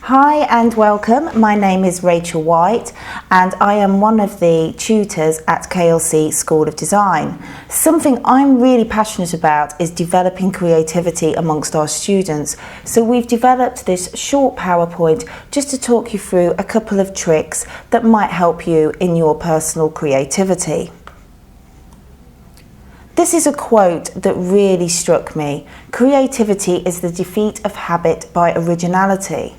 Hi and welcome. My name is Rachael White and I am one of the tutors at KLC School of Design. Something I'm really passionate about is developing creativity amongst our students. So we've developed this short PowerPoint just to talk you through a couple of tricks that might help you in your personal creativity. This is a quote that really struck me. Creativity is the defeat of habit by originality.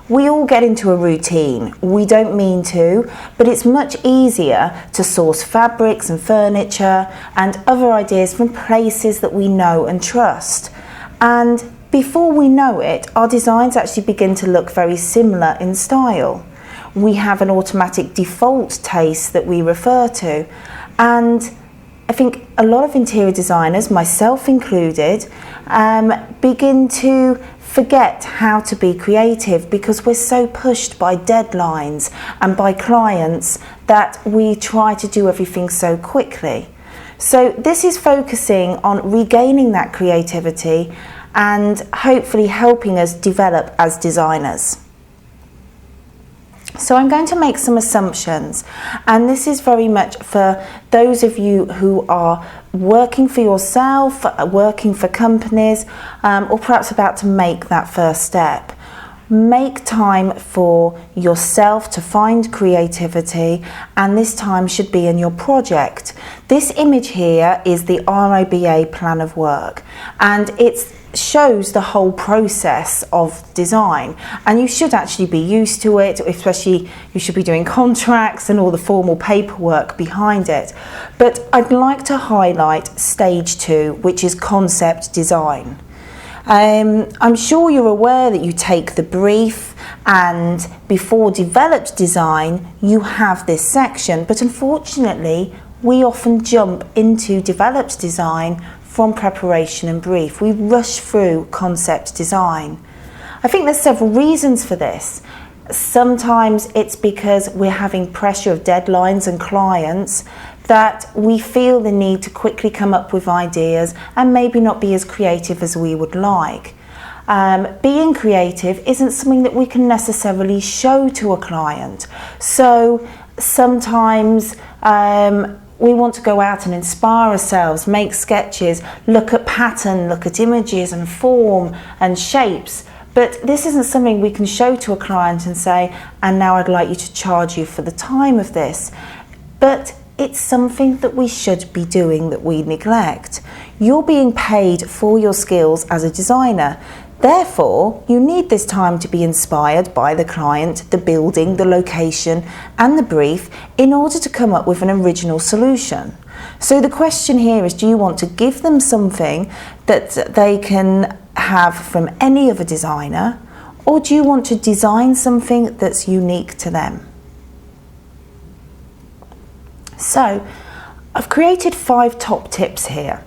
We all get into a routine. We don't mean to, but it's much easier to source fabrics and furniture and other ideas from places that we know and trust. And before we know it, our designs actually begin to look very similar in style. We have an automatic default taste that we refer to. And I think a lot of interior designers, myself included, begin to forget how to be creative because we're so pushed by deadlines and by clients that we try to do everything so quickly. So this is focusing on regaining that creativity and hopefully helping us develop as designers. So I'm going to make some assumptions, and this is very much for those of you who are working for yourself, working for companies, or perhaps about to make that first step. Make time for yourself to find creativity, and this time should be in your project. This image here is the ROBA plan of work, and it shows the whole process of design, and you should actually be used to it, especially you should be doing contracts and all the formal paperwork behind it. But I'd like to highlight stage 2, which is concept design. I'm sure you're aware that you take the brief, and before developed design you have this section, but unfortunately we often jump into developed design from preparation and brief. We rush through concept design. I think there's several reasons for this. Sometimes it's because we're having pressure of deadlines and clients that we feel the need to quickly come up with ideas and maybe not be as creative as we would like. Being creative isn't something that we can necessarily show to a client. So sometimes we want to go out and inspire ourselves, make sketches, look at pattern, look at images and form and shapes. But this isn't something we can show to a client and say, and now I'd like you to charge you for the time of this. But it's something that we should be doing that we neglect. You're being paid for your skills as a designer. Therefore, you need this time to be inspired by the client, the building, the location, and the brief in order to come up with an original solution. So the question here is, do you want to give them something that they can have from any other designer, or do you want to design something that's unique to them? So I've created 5 top tips here,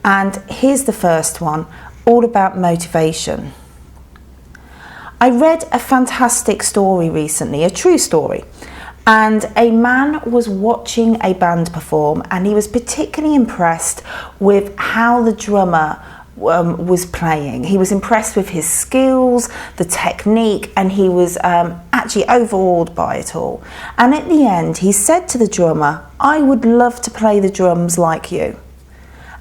and here's the first one, all about motivation. I read a fantastic story recently, a true story, and a man was watching a band perform, and he was particularly impressed with how the drummer was playing. He was impressed with his skills, the technique, and he was actually overawed by it all. And at the end he said to the drummer, "I would love to play the drums like you."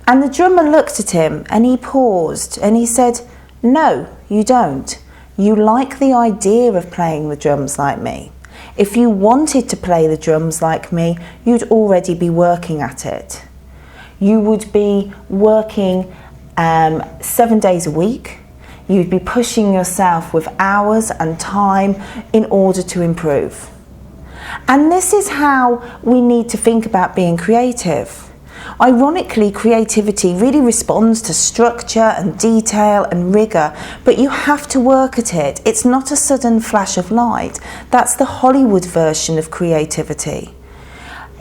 And the drummer looked at him and he paused and he said, "No, you don't. You like the idea of playing the drums like me. If you wanted to play the drums like me, you'd already be working at it. You would be working 7 days a week. You'd be pushing yourself with hours and time in order to improve." And this is how we need to think about being creative. Ironically, creativity really responds to structure and detail and rigour, but you have to work at it. It's not a sudden flash of light. That's the Hollywood version of creativity.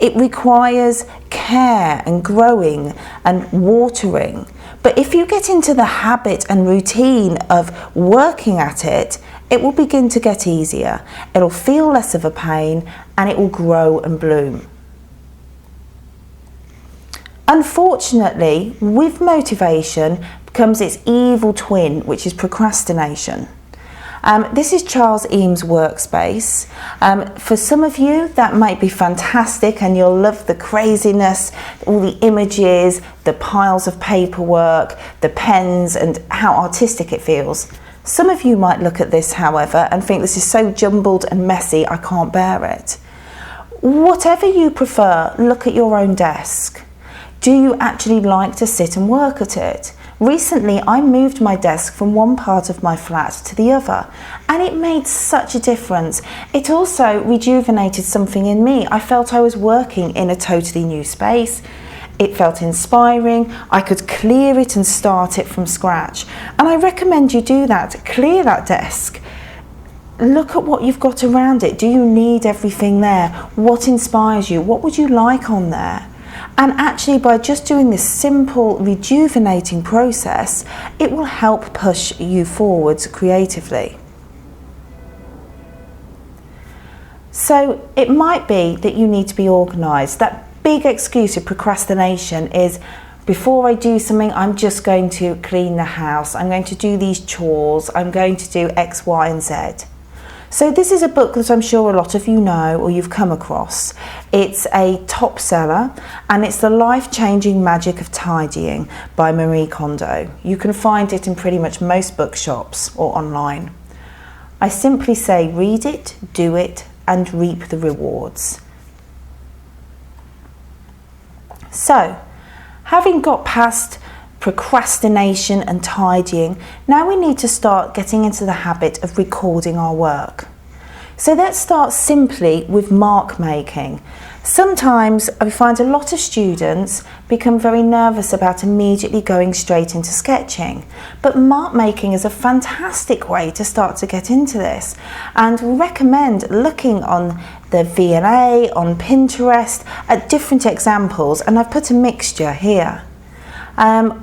It requires care and growing and watering. But if you get into the habit and routine of working at it, it will begin to get easier. It'll feel less of a pain and it will grow and bloom. Unfortunately, with motivation comes its evil twin, which is procrastination. This is Charles Eames' workspace. For some of you, that might be fantastic and you'll love the craziness, all the images, the piles of paperwork, the pens, and how artistic it feels. Some of you might look at this, however, and think this is so jumbled and messy, I can't bear it. Whatever you prefer, look at your own desk. Do you actually like to sit and work at it? Recently, I moved my desk from one part of my flat to the other, and it made such a difference. It also rejuvenated something in me. I felt I was working in a totally new space. It felt inspiring. I could clear it and start it from scratch. And I recommend you do that. Clear that desk. Look at what you've got around it. Do you need everything there? What inspires you? What would you like on there? And actually, by just doing this simple rejuvenating process, it will help push you forwards creatively. So it might be that you need to be organised. That big excuse of procrastination is, before I do something, I'm just going to clean the house, I'm going to do these chores, I'm going to do X, Y, and Z. So this is a book that I'm sure a lot of you know or you've come across. It's a top seller, and it's The Life-Changing Magic of Tidying by Marie Kondo. You can find it in pretty much most bookshops or online. I simply say read it, do it, and reap the rewards. So, having got past procrastination and tidying, now we need to start getting into the habit of recording our work. So let's start simply with mark making. Sometimes I find a lot of students become very nervous about immediately going straight into sketching, but mark making is a fantastic way to start to get into this, and we recommend looking on the V&A, on Pinterest, at different examples, and I've put a mixture here.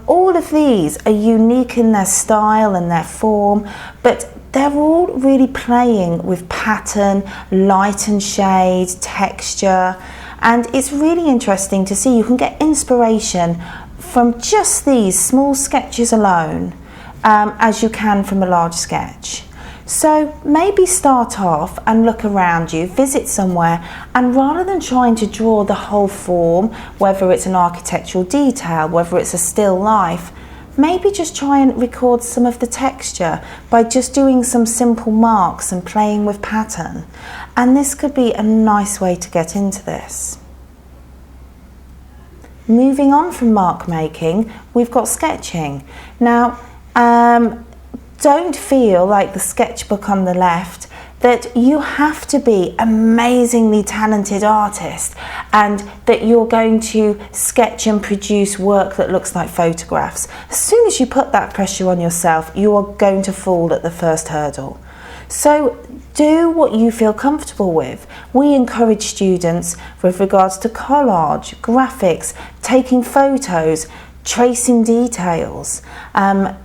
All of these are unique in their style and their form, but they're all really playing with pattern, light and shade, texture, and it's really interesting to see you can get inspiration from just these small sketches alone as you can from a large sketch. So maybe start off and look around you, visit somewhere, and rather than trying to draw the whole form, whether it's an architectural detail, whether it's a still life, maybe just try and record some of the texture by just doing some simple marks and playing with pattern. And this could be a nice way to get into this. Moving on from mark making, we've got sketching. Now, don't feel like the sketchbook on the left that you have to be amazingly talented artist and that you're going to sketch and produce work that looks like photographs. As soon as you put that pressure on yourself, you are going to fall at the first hurdle. So do what you feel comfortable with. We encourage students with regards to collage, graphics, taking photos, tracing details,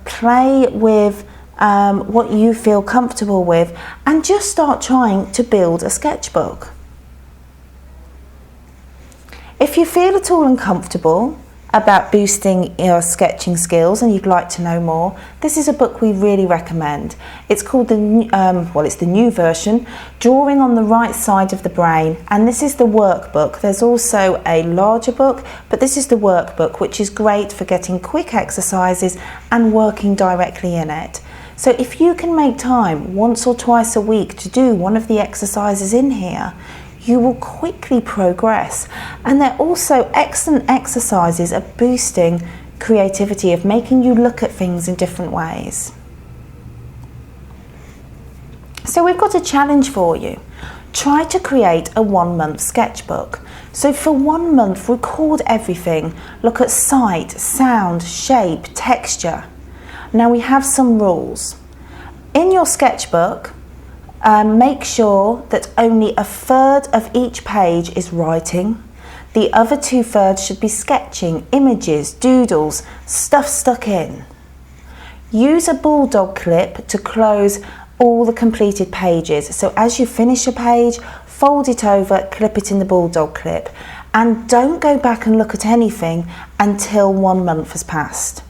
play with what you feel comfortable with, and just start trying to build a sketchbook. If you feel at all uncomfortable about boosting your sketching skills and you'd like to know more, this is a book we really recommend. It's called it's the new version, Drawing on the Right Side of the Brain, and this is the workbook. There's also a larger book, but this is the workbook, which is great for getting quick exercises and working directly in it. So if you can make time once or twice a week to do one of the exercises in here, you will quickly progress. And they're also excellent exercises at boosting creativity, of making you look at things in different ways. So we've got a challenge for you. Try to create a 1-month sketchbook. So for 1 month, record everything. Look at sight, sound, shape, texture. Now we have some rules. In your sketchbook, make sure that only 1/3 of each page is writing. The other 2/3 should be sketching, images, doodles, stuff stuck in. Use a bulldog clip to close all the completed pages. So as you finish a page, fold it over, clip it in the bulldog clip, and don't go back and look at anything until 1 month has passed.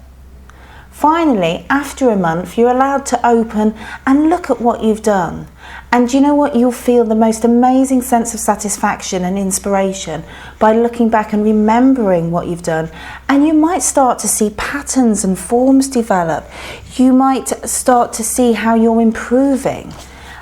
Finally, after a month, you're allowed to open and look at what you've done. And you know what? You'll feel the most amazing sense of satisfaction and inspiration by looking back and remembering what you've done. And you might start to see patterns and forms develop. You might start to see how you're improving.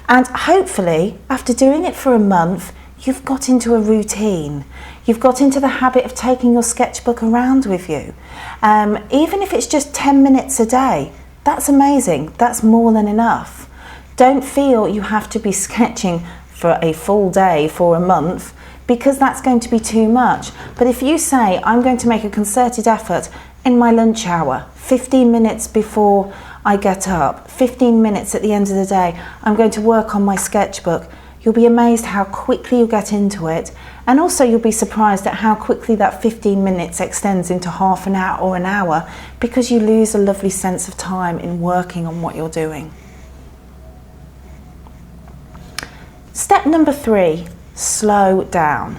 And hopefully, after doing it for a month, you've got into a routine. You've got into the habit of taking your sketchbook around with you. Even if it's just 10 minutes a day, that's amazing. That's more than enough. Don't feel you have to be sketching for a full day for a month, because that's going to be too much. But if you say, I'm going to make a concerted effort in my lunch hour, 15 minutes before I get up, 15 minutes at the end of the day, I'm going to work on my sketchbook, you'll be amazed how quickly you'll get into it. And also you'll be surprised at how quickly that 15 minutes extends into half an hour or an hour, because you lose a lovely sense of time in working on what you're doing. Step number 3, slow down.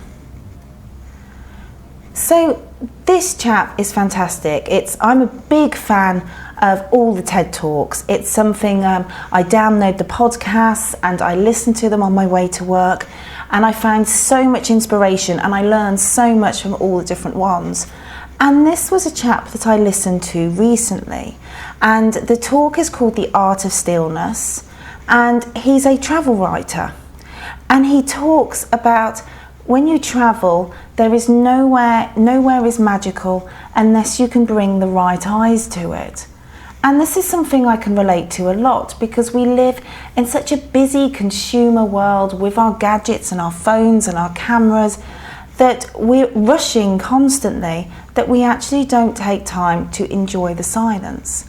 So this chap is fantastic. I'm a big fan of all the TED Talks. It's something, I download the podcasts and I listen to them on my way to work, and I find so much inspiration and I learn so much from all the different ones. And this was a chap that I listened to recently, and the talk is called The Art of Stillness, and he's a travel writer. And he talks about when you travel, there is nowhere is magical unless you can bring the right eyes to it. And this is something I can relate to a lot, because we live in such a busy consumer world with our gadgets and our phones and our cameras, that we're rushing constantly, that we actually don't take time to enjoy the silence.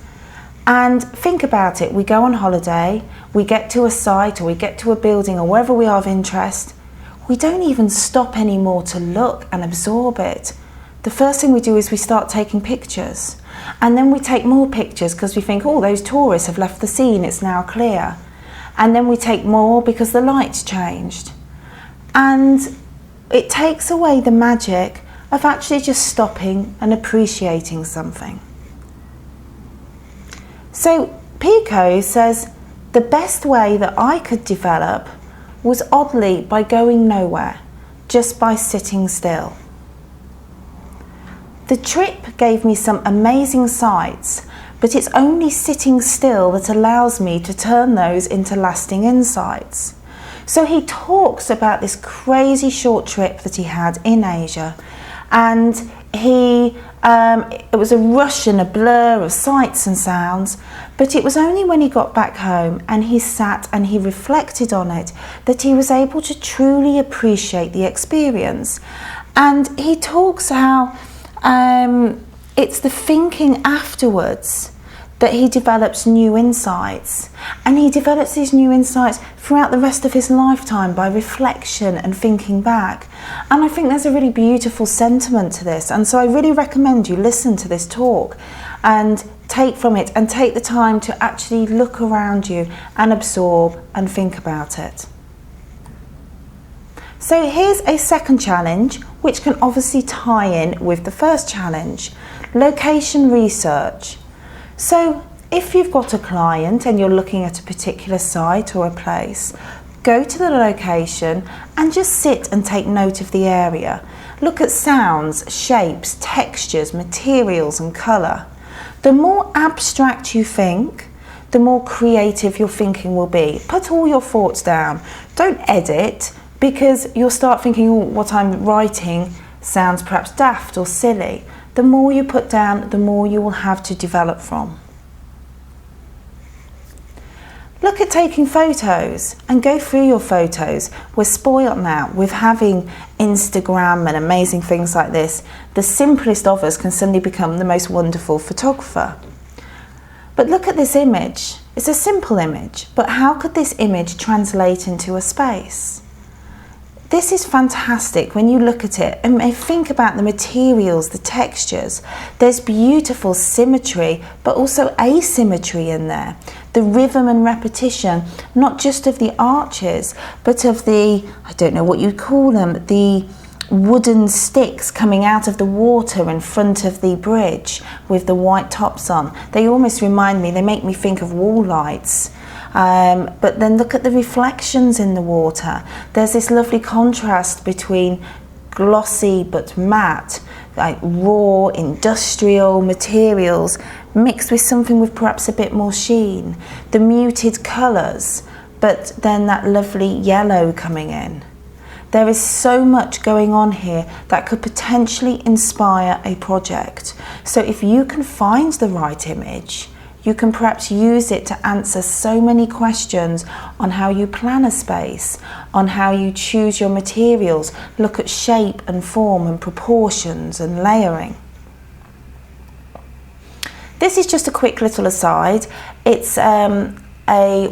And think about it, we go on holiday, we get to a site or we get to a building or wherever we are of interest, we don't even stop anymore to look and absorb it. The first thing we do is we start taking pictures, and then we take more pictures because we think, oh, those tourists have left the scene, it's now clear. And then we take more because the light's changed. And it takes away the magic of actually just stopping and appreciating something. So Pico says, the best way that I could develop was oddly by going nowhere, just by sitting still. The trip gave me some amazing sights, but it's only sitting still that allows me to turn those into lasting insights. So he talks about this crazy short trip that he had in Asia, and it was a rush and a blur of sights and sounds, but it was only when he got back home and he sat and he reflected on it that he was able to truly appreciate the experience. And he talks how it's the thinking afterwards that he develops new insights, and he develops these new insights throughout the rest of his lifetime by reflection and thinking back. And I think there's a really beautiful sentiment to this, and so I really recommend you listen to this talk and take from it, and take the time to actually look around you and absorb and think about it. So here's a second challenge, which can obviously tie in with the first challenge: location research. So if you've got a client and you're looking at a particular site or a place, go to the location and just sit and take note of the area. Look at sounds, shapes, textures, materials and colour. The more abstract you think, the more creative your thinking will be. Put all your thoughts down. Don't edit, because you'll start thinking, oh, what I'm writing sounds perhaps daft or silly. The more you put down, the more you will have to develop from. Look at taking photos and go through your photos. We're spoiled now with having Instagram and amazing things like this. The simplest of us can suddenly become the most wonderful photographer. But look at this image. It's a simple image, but how could this image translate into a space? This is fantastic when you look at it and think about the materials, the textures. There's beautiful symmetry, but also asymmetry in there. The rhythm and repetition, not just of the arches, but of the, I don't know what you'd call them, the wooden sticks coming out of the water in front of the bridge with the white tops on. They almost remind me, they make me think of wall lights. But then look at the reflections in the water. There's this lovely contrast between glossy but matte, like raw industrial materials mixed with something with perhaps a bit more sheen. The muted colours, but then that lovely yellow coming in. There is so much going on here that could potentially inspire a project. So if you can find the right image, you can perhaps use it to answer so many questions on how you plan a space, on how you choose your materials, look at shape and form and proportions and layering. This is just a quick little aside. It's a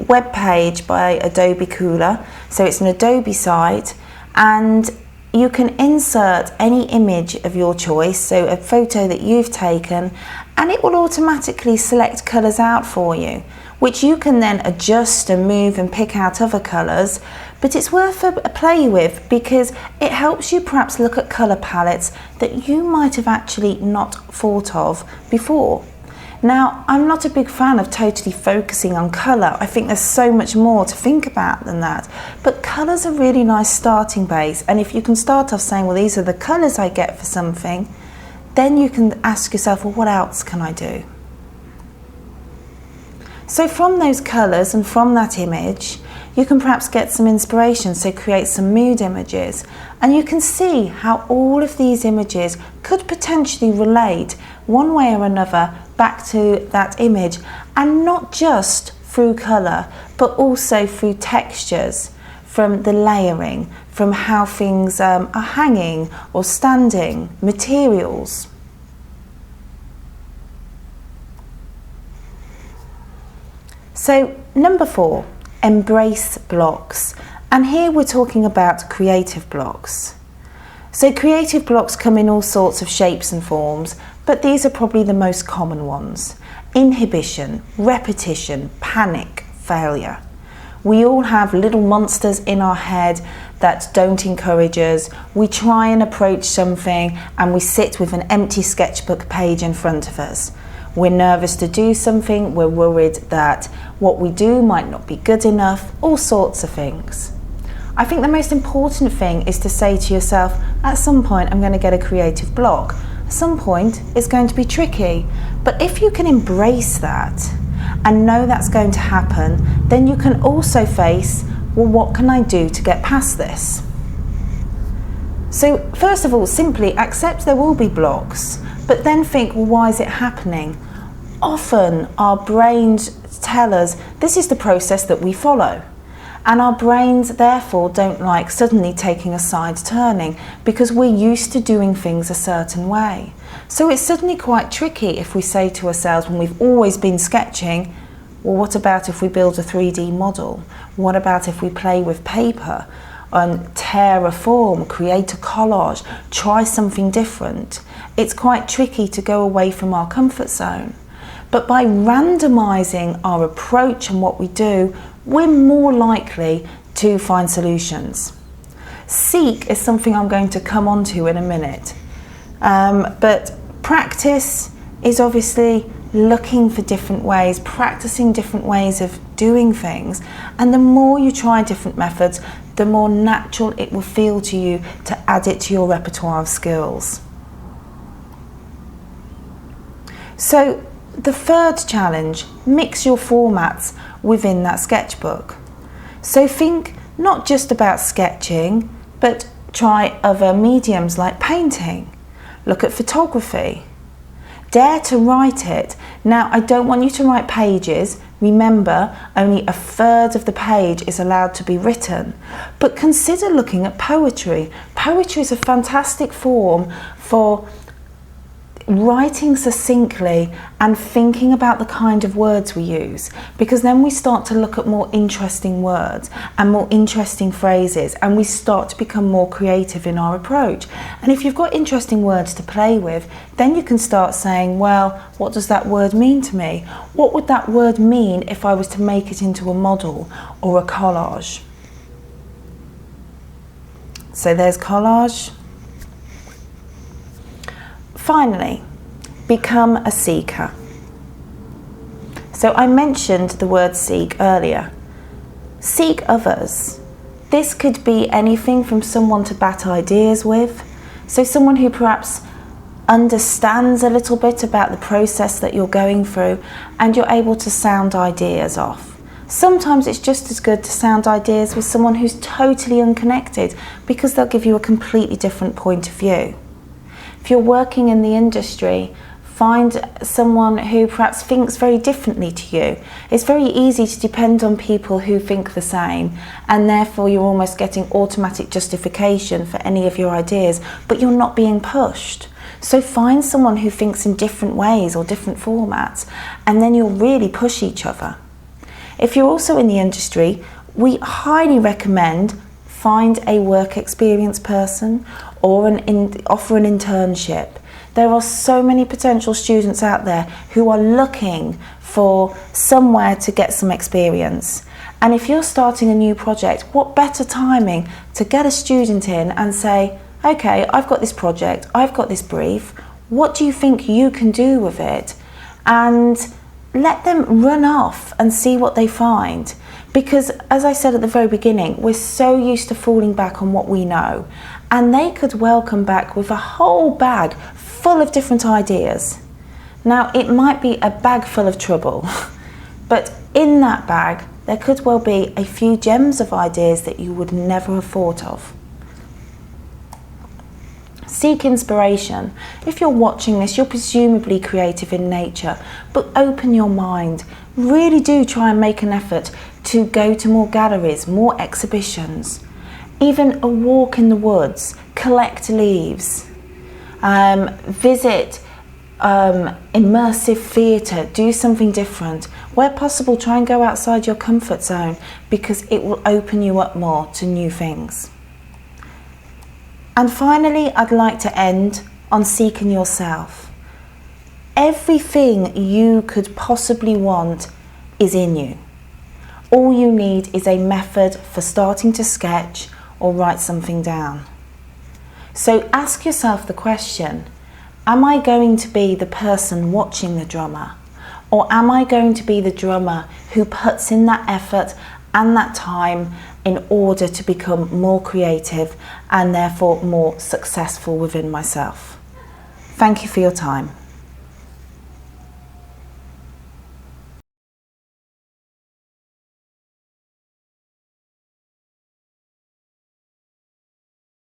web page by Adobe Cooler. So it's an Adobe site, and you can insert any image of your choice, so a photo that you've taken, and it will automatically select colours out for you, which you can then adjust and move and pick out other colours. But it's worth a play with, because it helps you perhaps look at colour palettes that you might have actually not thought of before. Now, I'm not a big fan of totally focusing on colour. I think there's so much more to think about than that. But colour's a really nice starting base, and if you can start off saying, well, these are the colours I get for something, then you can ask yourself, well, what else can I do? So from those colours and from that image, you can perhaps get some inspiration, so create some mood images, and you can see how all of these images could potentially relate one way or another back to that image, and not just through colour, but also through textures, from the layering, from how things are hanging or standing, materials. So number 4, embrace blocks. And here we're talking about creative blocks. So creative blocks come in all sorts of shapes and forms, but these are probably the most common ones. Inhibition, repetition, panic, failure. We all have little monsters in our head that don't encourage us. We try and approach something and we sit with an empty sketchbook page in front of us. We're nervous to do something, we're worried that what we do might not be good enough, all sorts of things. I think the most important thing is to say to yourself, at some point I'm going to get a creative block. At some point it's going to be tricky. But if you can embrace that and know that's going to happen, then you can also face, well, what can I do to get past this? So first of all, simply accept there will be blocks, but then think, well, why is it happening? Often our brains tell us this is the process that we follow. And our brains therefore don't like suddenly taking a side turning, because we're used to doing things a certain way. So it's suddenly quite tricky if we say to ourselves, when we've always been sketching, well, what about if we build a 3D model? What about if we play with paper and tear a form, create a collage, try something different? It's quite tricky to go away from our comfort zone. But by randomizing our approach and what we do, we're more likely to find solutions. Seek is something I'm going to come on to in a minute. But practice is obviously looking for different ways, practicing different ways of doing things. And the more you try different methods, the more natural it will feel to you to add it to your repertoire of skills. So the third challenge, mix your formats within that sketchbook. So think not just about sketching, but try other mediums like painting. Look at photography. Dare to write it. Now, I don't want you to write pages. Remember, only a third of the page is allowed to be written. But consider looking at poetry. Poetry is a fantastic form for writing succinctly and thinking about the kind of words we use, because then we start to look at more interesting words and more interesting phrases, and we start to become more creative in our approach. And if you've got interesting words to play with, then you can start saying, well, what does that word mean to me? What would that word mean if I was to make it into a model or a collage? So there's collage, Finally, become a seeker. So I mentioned the word seek earlier. Seek others. This could be anything from someone to bat ideas with, so someone who perhaps understands a little bit about the process that you're going through and you're able to sound ideas off. Sometimes it's just as good to sound ideas with someone who's totally unconnected because they'll give you a completely different point of view. If you're working in the industry, find someone who perhaps thinks very differently to you. It's very easy to depend on people who think the same, and therefore you're almost getting automatic justification for any of your ideas, but you're not being pushed. So find someone who thinks in different ways or different formats, and then you'll really push each other. If you're also in the industry, we highly recommend find a work experience person or offer an internship. There are so many potential students out there who are looking for somewhere to get some experience. And if you're starting a new project, what better timing to get a student in and say, okay, I've got this project, I've got this brief, what do you think you can do with it? And let them run off and see what they find. Because as I said at the very beginning, we're so used to falling back on what we know. And they could well come back with a whole bag full of different ideas. Now, it might be a bag full of trouble, but in that bag, there could well be a few gems of ideas that you would never have thought of. Seek inspiration. If you're watching this, you're presumably creative in nature, but open your mind. Really do try and make an effort to go to more galleries, more exhibitions, even a walk in the woods, collect leaves, visit immersive theatre, do something different. Where possible, try and go outside your comfort zone because it will open you up more to new things. And finally, I'd like to end on seeking yourself. Everything you could possibly want is in you. All you need is a method for starting to sketch or write something down. So ask yourself the question, am I going to be the person watching the drummer? Or am I going to be the drummer who puts in that effort and that time in order to become more creative and therefore more successful within myself? Thank you for your time.